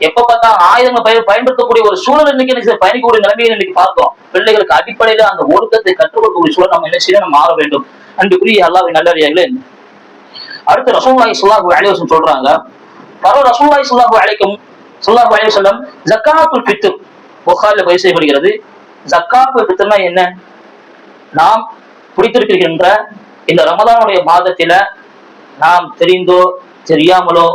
எப்ப பார்த்தா ஆயுதங்கள் பயன்படுத்தக்கூடிய ஒரு சூழல் இன்னைக்கு பயணிக்கக்கூடிய நிலைமையை இன்னைக்கு பார்க்கிறோம். பிள்ளைகளுக்கு அடிப்படையில அந்த ஒழுக்கத்தை கற்றுக் கொடுக்கக்கூடிய சூழல் நம்ம என்ன செய்ய நம்ம மாற வேண்டும். அன்புக்குரிய அல்லாஹ்வின் நல்லடியார்களே, அடுத்து ரசூலுல்லாஹி ஸல்லல்லாஹு அலைஹி வஸல்லம் சொல்றாங்க, ரசூலுல்லாஹி ஸல்லல்லாஹு அலைஹி வஸல்லம் ஜக்காத்துல் ஃபித்ர் புகாரில பதிவு செய்யப்படுகிறது. ஜக்காத்துல் ஃபித்ர்னா என்ன? நாம் பிடித்திருக்கின்ற இந்த ரமதானுடைய மாதத்தில நாம் தெரிந்தோ தெரியாமலோ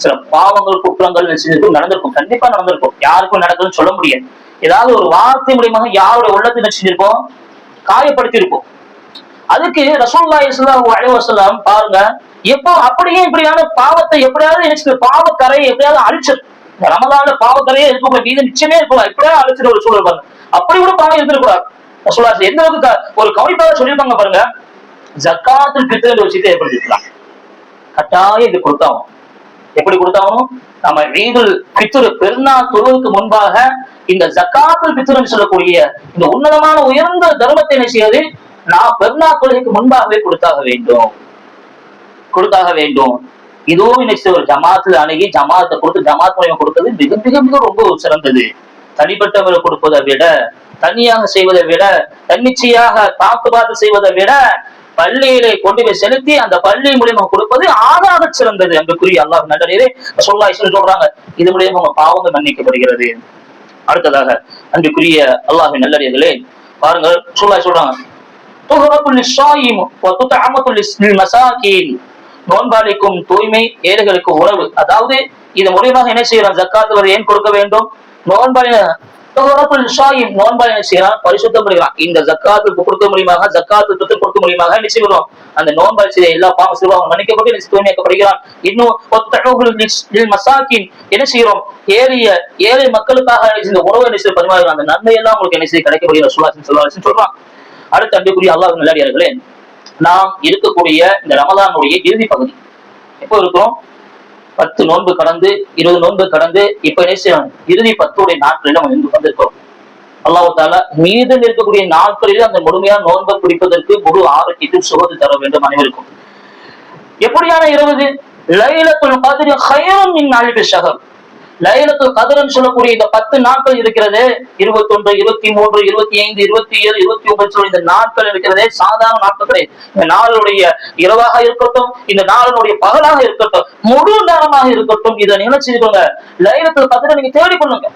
சில பாவங்கள், குற்றங்கள் நடந்திருக்கும், கண்டிப்பா நடந்திருக்கும். யாருக்கும் நடக்குதுன்னு சொல்ல முடியாது. ஏதாவது ஒரு வார்த்தை மூலியமாக யாருடைய உள்ளத்தை செஞ்சிருப்போம், காயப்படுத்தி இருப்போம். அதுக்கு ரசூலுல்லாஹி ஸல்லல்லாஹு அலைஹி வஸல்லம் பாருங்க, எப்போ அப்படியே இப்படியான பாவத்தை எப்படியாவது நினைச்சு பாவக்கரையை எப்படியாவது அழிச்சிரு. ரமதான்ல பாவக்கரையே இருக்க மீது நிச்சயமே இருக்கலாம், இப்படியே அழிச்சிட ஒரு சூழல் பாருங்க. அப்படி கூட பாவம் இருந்திருக்கூடாது. ரசூலுல்லாஹி எந்த அளவுக்கு ஒரு கவனிப்பாக சொல்லியிருப்பாங்க பாருங்க. ஜக்காத்துல் ஃபித்ர் என்ற விஷயத்தை ஏற்படுத்திருக்கலாம். கட்டாயம் இது கொடுத்தாகும். எப்படி கொடுத்தாலும் நம்ம ஈதுல் ஃபித்ர் பெருநாள் தொழுவதற்கு முன்பாக இந்த ஜக்காத்துல் ஃபித்ர் சொல்லக்கூடிய இந்த உன்னதமான உயர்ந்த தர்மத்தை என்ன செய்யாது, நான் பெருநாள் தொழுகைக்கு முன்பாகவே கொடுத்தாக வேண்டும். இதுவும் இன்னைக்கு ஒரு ஜமாத்துல அணுகி ஜமாத்தை கொடுத்து ஜமாத் மூலியம் கொடுத்தது மிக மிக மிக ரொம்ப சிறந்தது. தனிப்பட்டவரை கொடுப்பதை விட, தனியாக செய்வதை விட, தன்னிச்சையாக பார்த்து செய்வதை விட பள்ளியிலே கொண்டு போய் செலுத்தி அந்த பள்ளி மூலியமா கொடுப்பது ஆதாக சிறந்தது. அன்புக்குரிய அல்லாஹ் நல்லடியாரே, ரசூலுல்லாஹி சொல்றாங்க, இது மூலியமா உங்க பாவங்கள் மன்னிக்கப்படுகிறது. அடுத்ததாக அன்புக்குரிய அல்லாஹ்வின் நல்லடியார்களே பாருங்க, ரசூலுல்லாஹி சொல்றாங்க, நோன்பாளிக்கும் தூய்மை, ஏழைகளுக்கு உணவு. அதாவது இது மூலியமாக என்ன செய்யலாம்? ஜக்காத் வரி ஏன் கொடுக்க வேண்டும்? நோன்பாளி நோன்பாளி என்ன செய்யலாம்? பரிசுத்தம் பண்ணிக்கலாம். இந்த ஜக்காத்து கொடுக்க முடியுமாக, ஜக்காத்து கொடுக்க முடியுமாக என்ன செய்வோம்? அந்த நோன்பாளி செய்த எல்லா பாவம் சிறுபாவம் மன்னிக்கப்பட்டு தூய்மையாக்கப்படுகிறான். இன்னும் மசாக்கின் என்ன செய்யறோம்? ஏழை மக்களுக்காக இந்த உணவு என்ன செய்ய பரிமாறுகிறான். அந்த நன்மை எல்லாம் உங்களுக்கு என்ன செய்ய கிடைக்கப்படுகிற சொல்றான். அடுத்த அன்புக்குரிய அல்லாஹ் நல்லடியார்களே, நாம் இருக்கக்கூடிய இந்த ரமலானுடைய இறுதி பகுதி எப்போ இருக்கிறோம்? 10 நோன்பு கடந்து 20 நோன்பு கடந்து இப்ப இறுதி 10 நாட்களில் நம்ம இருந்து வந்திருக்கிறோம். அல்லாஹ் தாலா மீதம் இருக்கக்கூடிய நாட்களில் அந்த முழுமையான நோன்பை பிடிப்பதற்கு முழு ஆரோக்கியத்தில் சுகத்தை தர வேண்டும் அனைவருக்கும். எப்படியான 20 லைலத்துல் கத்ர் கைரும் மின் அல்ஃபி ஷஹர். லைலத்துல் கத்ர்னு சொல்லக்கூடிய இந்த 10 நாட்கள் இருக்கிறது, 21, 23, 25, 27, 29 இந்த நாட்கள் இருக்கிறதே சாதாரண நாட்கள் கிடையாது. இந்த நாளுடைய இரவாக இருக்கட்டும், இந்த நாளினுடைய பகலாக இருக்கட்டும், முழு நேரமாக இருக்கட்டும், இதை நினைச்சிருக்கோங்க. லைலத்துல் கத்ரை நீங்க தேடிக்கொள்ளுங்க.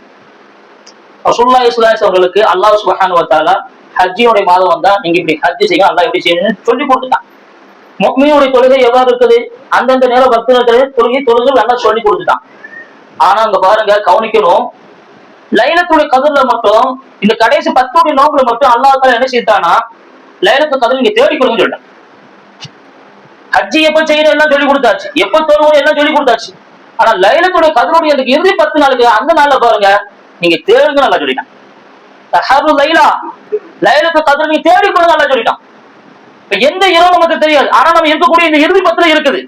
ரசூலுல்லாஹி ஸல்லல்லாஹு அலைஹி வஸல்லம் அவர்களுக்கு அல்லாஹ் சுப்ஹானஹு வ தஆலா ஹஜ்ஜினுடைய மாதம் வந்தா நீங்க இப்படி ஹஜ் செய்யுங்க, அல்லாஹ் எப்படி செய்யணும்னு சொல்லி கொடுத்துட்டான். முஃமினுடைய தொழுகை எவ்வாறு இருக்குது? அந்தந்த நேரம் பக்தர்களுடைய தொழுகை நல்லா சொல்லி கொடுத்துட்டான். ஆனா அங்க பாருங்க, கவனிக்கணும். லைலத்துடைய கதிர்ல மட்டும் இந்த கடைசி 10 நோம்புல மட்டும் அல்லாஹ் தஆலா என்ன செய்தானா, லைலத்துல் கத்ர் நீங்க தேடி கொடுங்க சொல்லிட்டான். ஹஜ்ஜி எப்ப செய்யணும் எல்லாம் சொல்லி கொடுத்தாச்சு, எப்ப தொழுகணும் எல்லாம் சொல்லி கொடுத்தாச்சு. ஆனா லைலத்துடைய கத்ருடைய அந்த இறுதி 10 நாளுக்கு அந்த நாள்ல பாருங்க நீங்க தேடுங்க நல்லா சொல்லிட்டான். தஹரு லைலா, லைலத்துல் கத்ர் நீங்க தேடி கொடுங்க நல்லா சொல்லிட்டான். எந்த இரவு நமக்கு தெரியாது, ஆனா நம்ம இருக்கக்கூடிய இந்த இறுதி 10 இருக்குது.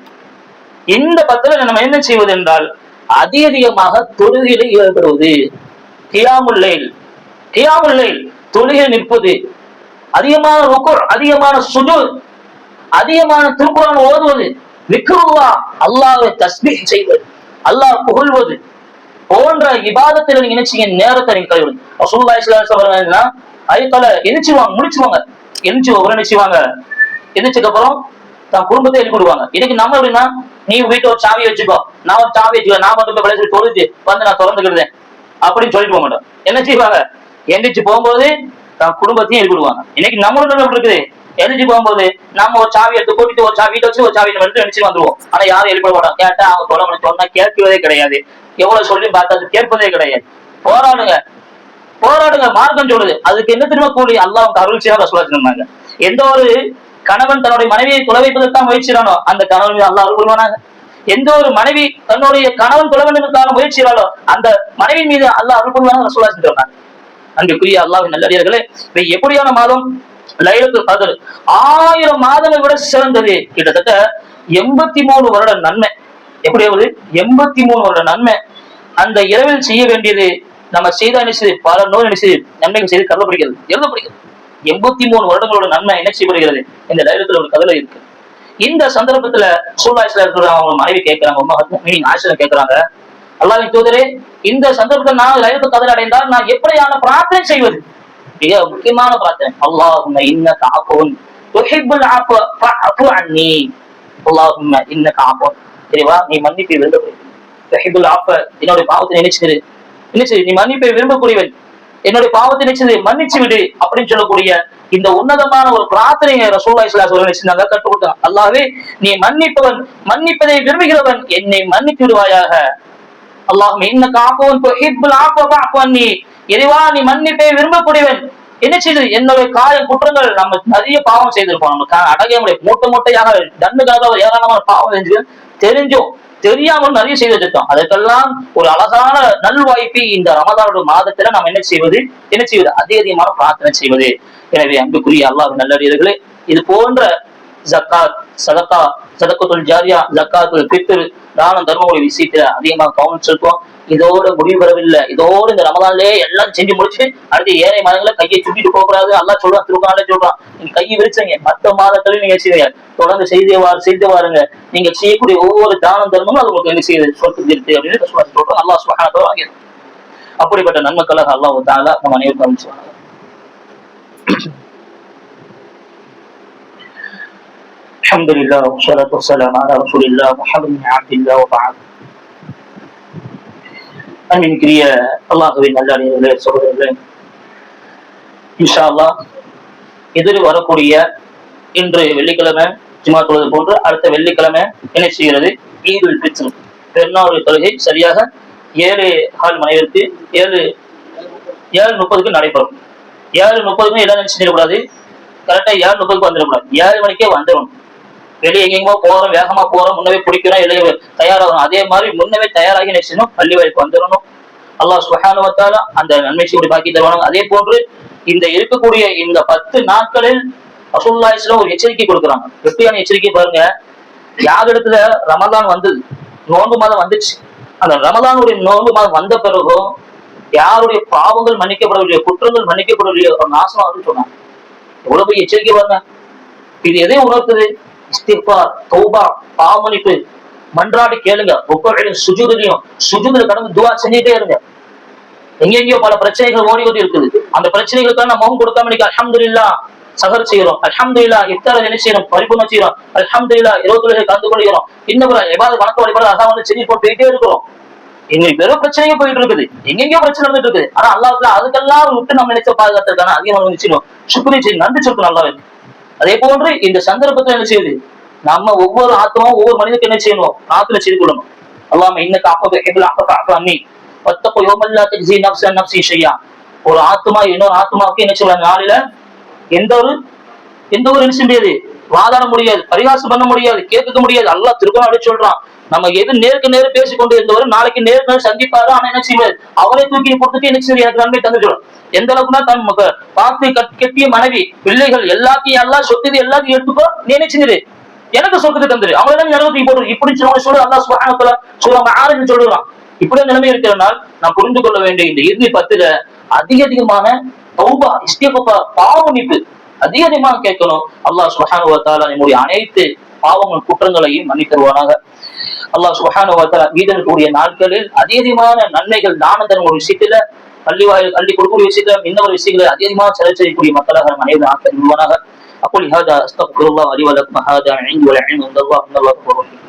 இந்த 10 நம்ம என்ன செய்வது என்றால் அதிகமாக தொழுகையில ஈடுபடுவது, கியாமுல் லைல் தொழுகை நிற்பது, அதிகமான ருக்குர், அதிகமான சுஜூத், அதிகமான திருக்குர்ஆன் ஓதுவது, விக்ருல்லாஹ் அல்லாஹ்வை தஸ்பீஹ் செய்வது, அல்லாஹ் புகழ்வது போன்ற இபாதத்தில் நீங்க நினைச்சீங்க நேரத்தை நீங்க கழிவுது. ரசூலுல்லாஹி ஸல்லல்லாஹு அலைஹி வஸல்லம் ஐயத்தல எந்திரிச்சுவாங்க, முடிச்சுவாங்க, எந்திரிச்சதுக்கு அப்புறம் தான் குடும்பத்தை எழுப்பிடுவாங்க. இதுக்கு நம்ம எப்படின்னா, நீ வீட்டை ஒரு சாவி வச்சுக்கோ, நான் ஒரு சாவி வச்சுக்கோ, நான் மட்டும் விளையாட்டு தொழுது வந்து நான் திறந்துக்கிடுதேன் அப்படின்னு சொல்லிட்டு போக மாட்டோம். என்ன செய்வாங்க? எந்திரிச்சு போகும்போது தான் குடும்பத்தையும் எழுப்பிடுவாங்க. இன்னைக்கு நம்மளோட இருக்குது, எந்திரிச்சு போகும்போது நம்ம ஒரு சாவி எடுத்து கூட்டிட்டு ஒரு சாவி வீட்டை வச்சு ஒரு சாவி எடுத்து நினைச்சு வந்துருவோம். ஆனா யாரும் எழுப்பிட மாட்டோம். கேட்டா அவங்க தொலை சொன்னா கேட்கவே கிடையாது, எவ்வளவு சொல்லி பார்த்தா கேட்பதே கிடையாது. போராடுங்க மார்க்கம் சொல்லுது. அதுக்கு என்ன திரும்ப கூலி? அல்லாஹ் அருள் செய்ய சொன்னாங்க. எந்த ஒரு கணவன் தன்னுடைய மனைவியை தொலை வைப்பதற்காக முயற்சிறானோ அந்த கணவன் அல்லாஹ் அருள் புரிவானாங்க. எந்த ஒரு மனைவி தன்னுடைய கணவன் தொலை வேண்டுவதற்காக முயற்சிறாலோ அந்த மனைவி மீது அல்லாஹ் அருள் புரிவானாங்க ரசூலுல்லாஹி சொன்னாங்க. அன்புக்குரிய அல்லாஹ்வின் நல்லடியார்களே, எப்படியான மாதம் லைலத்துல் கத்ர்? 1000 மாதங்களை விட சிறந்தது. கிட்டத்தட்ட 83 வருட நன்மை. எப்படி ஆகுது? 83 வருட நன்மை. அந்த இரவில் செய்ய வேண்டியது நம்ம செய்த நினைச்சது பல நோய் நினைச்சது நன்மைகள் செய்து கருதப்படுகிறது, எழுதப்படுகிறது. 83 வருடங்களோட நன்மை என்ன செய்யப்படுகிறது இந்த லைலத்துல ஒரு கதையில இருக்கு. இந்த சந்தர்ப்பத்துல அவங்க மனைவி கேட்கிறாங்க, ஆசிரியர் கேட்கிறாங்க, அல்லாஹ்வின் தூதரே, இந்த சந்தர்ப்பத்தில் நான் லைலத்துல் கத்ர் அடைந்தால் நான் எப்படியான பிரார்த்தனை செய்வது? மிக முக்கியமான பிரார்த்தனை, அல்லாஹும்ம இன்னக அஃபுன் துஹிப்புல் அஃவ ஃபஅஃபு அன்னி. அல்லாஹும்ம இன்னக அஃபுன், இறைவா நீ மன்னிப்பை விரும்பக்கூடியவன், துஹிப்புல் அஃவ என்னுடைய பாவத்தை நினைச்சு நீ மன்னிப்பை விரும்பக்கூடியவன், என்னுடைய பாவத்தை நினைச்சது மன்னிச்சு விடு அப்படின்னு சொல்லக்கூடிய இந்த உன்னதமான ஒரு பிரார்த்தனையை ரசூலுல்லாஹி ஸல்லல்லாஹு அலைஹி வஸல்லம் கற்றுக் கொடுத்தாங்க. அல்லாஹ்வே நீ மன்னிப்பவன், மன்னிப்பதை விரும்புகிறவன், என்னை மன்னித்து விடுவாயாக. அல்லாஹும்ம இன்னக அஃபுன் துஹிப்புல் அஃவ ஃபஅஃபு அன்னி, இறைவா நீ மன்னிப்பை விரும்பக்கூடியவன். என்ன செய்யுது? என்னுடைய குற்றங்கள் நம்ம நிறைய பாவம் செய்திருப்போம், நமக்கு அடங்க மூட்டையாக தண்டுக்காக ஏராளமான பாவம் செஞ்சு தெரிஞ்சும் தெரியாமல் நிறைய செய்து வச்சிருக்கோம். அதற்கெல்லாம் ஒரு அழகான நல்வாய்ப்பை இந்த ரமலானுடைய மாதத்துல நம்ம என்ன செய்வது அதிகமான பிரார்த்தனை செய்வது. எனவே அன்புக்குரிய அல்லாஹ்வின் நல்லடியார்களே, இது போன்ற ஜக்காத், சதகா, சதகத்துல் ஜாரியா, ஜக்காத்துல் ஃபித்ர், தானம் தர்மங்களுடைய விஷயத்துல அதிகமாக கவனம் செலுத்துவோம். இதோட முடிவு பெறவில்லை. இதோடு இந்த ரமலான்லயே எல்லாம் செஞ்சு முடிச்சு அடுத்து ஏழை மாதங்களை கையை சுட்டிட்டு போக கூடாது. அல்லாஹ் சொல்றான், திருக்குறான்ல சொல்றான், நீங்க கையை விரிச்சீங்க மற்ற மாதங்களையும் நீங்க செய்வீங்க, தொடர்ந்து செய்து வாருங்க. நீங்க செய்யக்கூடிய ஒவ்வொரு தானம் தர்மமும் அது உங்களுக்கு என்ன செய்யுது சொத்து இருக்கு அப்படின்னு சொல்றோம். அல்லாஹ் சுப்ஹானஹு வ தஆலா அப்படிப்பட்ட நன்மக்களாக அல்லாஹ் தஆலா நம்ம அனைவருக்கும் அனுப்பிச்சுவாங்க. அல்ஹம்துலில்லாஹ் வஸ்ஸலாத்து வஸ்ஸலாமு அலா ரசூலில்லாஹ் முஹம்மது பின் அப்துல்லாஹ் வ பஅத். அன்பிற்குரிய அல்லாஹ்வின் நல்லடியார்களே, சகோதரர்களே, இன்ஷா அல்லாஹ் எதிர் வரக்கூடிய இன்று வெள்ளிக்கிழமை ஜும்மா தொழுது போன்று அடுத்த வெள்ளிக்கிழமை என்ன செய்கிறது ஈதுல் ஃபித்ர் பெருநாள் தொழுகை சரியாக 7:15 மணிக்கு 7:30 நடைபெறும். 7:30 எல்லாம் நினைச்சு செய்யக்கூடாது, கரெக்டா 7:30 வந்துடக்கூடாது, 7 மணிக்கே வந்துடும். வெளியே எங்கெங்கோ போறோம், வேகமா போறோம், முன்னவே பிடிக்கிறோம், இல்லையே தயாராகணும். அதே மாதிரி முன்னவே தயாராகி நினைச்சணும் பள்ளி வாய்ப்பு வந்துடணும். அல்லாஹ் சுப்ஹானஹு வ தஆலா அந்த நன்மை செய்ய பாக்கி தருவாங்க. அதே போன்று இந்த இருக்கக்கூடிய இந்த 10 நாட்களில் ரசூலுல்லாஹி ஸல்லல்லாஹு அலைஹி வஸல்லம் ஒரு எச்சரிக்கை கொடுக்குறாங்க. எப்படியான எச்சரிக்கை பாருங்க, யார் இடத்துல ரமலான் வந்தது, நோன்பு மாதம் வந்துச்சு, அந்த ரமலானுடைய நோன்பு மாதம் வந்த பிறகும் யாருடைய பாவங்கள் மன்னிக்கப்படவில்லையோ, குற்றங்கள் மன்னிக்கப்படவில்லையோ ஒரு நாசம் ஆகுதுன்னு சொன்னாங்க. எவ்வளவு பெரிய எச்சரிக்கை பாருங்க. இது எதை உணர்த்துது? இஸ்திக்பார், தௌபா, பாவமன்னிப்பு மன்றாடி கேளுங்க. ஒவ்வொரு சுஜூதுலையும் சுஜூதுல கடந்து துவா செஞ்சுட்டே இருங்க. எங்கெங்கயோ பல பிரச்சனைகள் ஓடி ஓடி இருக்குது. அந்த பிரச்சனைகளுக்கான முகம் கொடுக்காம இன்னைக்கு அல்ஹம்துலில்லாஹ் சஹர் செய்யறோம், அல்ஹம்துலில்லாஹ் இஃப்தார் என்ன செய்யறோம், பரிபூர்ணம் செய்யறோம், அல்ஹம்துலில்லாஹ் 20 கலந்து கொள்கிறோம், இன்னும் இபாதத் வணக்க வழிபாடு அதான் வந்து செஞ்சு போயிட்டே இருக்கிறோம். எங்களுக்கு வெறும் பிரச்சனையே போயிட்டு இருக்குது, எங்கெங்கயோ பிரச்சனை நடந்துட்டு இருக்குது. ஆனா அல்லாஹ் அதுக்கெல்லாம் விட்டு நம்ம நினைச்ச பாதுகாத்துக்கான அதிகமாக நிச்சயம் சுக்ரி செய்ய நன்றி சொல்லணும் அல்லாஹ்வுக்கு. அதே போன்று இந்த சந்தர்ப்பத்தில் என்ன செய்யுது, நம்ம ஒவ்வொரு ஆத்மாவும் ஒவ்வொரு மனிதனுக்கு என்ன செய்யணும், ஆத்துல செய்து கொள்ளணும். அல்லாஹ் இன்னக்கு அப்ப பத்தப்போ யோமல்லா தஜ்ஸி நஃப்ஸன் நஃப்ஸி ஷையா. ஒரு ஆத்மா இன்னொரு ஆத்மாவுக்கு என்ன சொல்றாங்க, நாளில எந்த ஒரு என்ன செய்ய முடியாது, வாதாட முடியாது, பரிகாசம் பண்ண முடியாது, கேட்க முடியாது. அல்லாஹ் திருக்குறான் அடிச்சு சொல்றான், நம்ம எது நேருக்கு நேரம் பேசிக்கொண்டு இருந்தவர் நாளைக்கு நேருக்கு நேரம் சந்திப்பாரு. ஆனா என்ன செய்வார், அவரே தூக்கி கொடுத்துட்டு என்ன செய்ய எனக்கு நன்மை தந்து சொல்றான். எந்த அளவுக்குன்னா தன் பார்த்து கட்டிய மனைவி பிள்ளைகள் எல்லாத்தையும் எல்லாம் சொத்து எல்லாத்தையும் எடுத்துக்கோ, நீ என்ன செஞ்சிரு எனக்கு சொத்துக்கு தந்துரு, அவங்க எல்லாம் நிலவரத்துக்கு போடுறது இப்படி சொல்ல அல்லாஹ் சுப்ஹானஹு வ தஆலா சூரா மஆரிஜ் சொல்றான். இப்படி நிலைமை இருக்கிறதுனால் நாம் புரிந்து கொள்ள வேண்டிய இந்த இறுதி 10ல அதிகமான தௌபா, இஸ்திக்பார், பாவமன்னிப்பு அதிகமாக கேட்கணும். அல்லாஹ் சுப்ஹானஹு வ தஆலா நம்முடைய அனைத்து பாவங்கள் குற்றங்களையும் மன்னித்தருவானாக. அல்லாஹ் சுப்ஹானஹு வ தஆலா மீதக்கூடிய நாட்களில் அதிகமான நன்மைகள் தான தர்ம விஷயத்துல கல்வி கொடுக்கக்கூடிய விஷயத்துல இன்னொரு விஷயங்களை அதிகமாக செலவு செய்யக்கூடிய மக்களாக நம் அனைவரும் ஆக்கிடுவானாக. أقول هذا أستغفر الله لي ولكم هذا عندي والعلم عند الله إن الله غفور رحيم.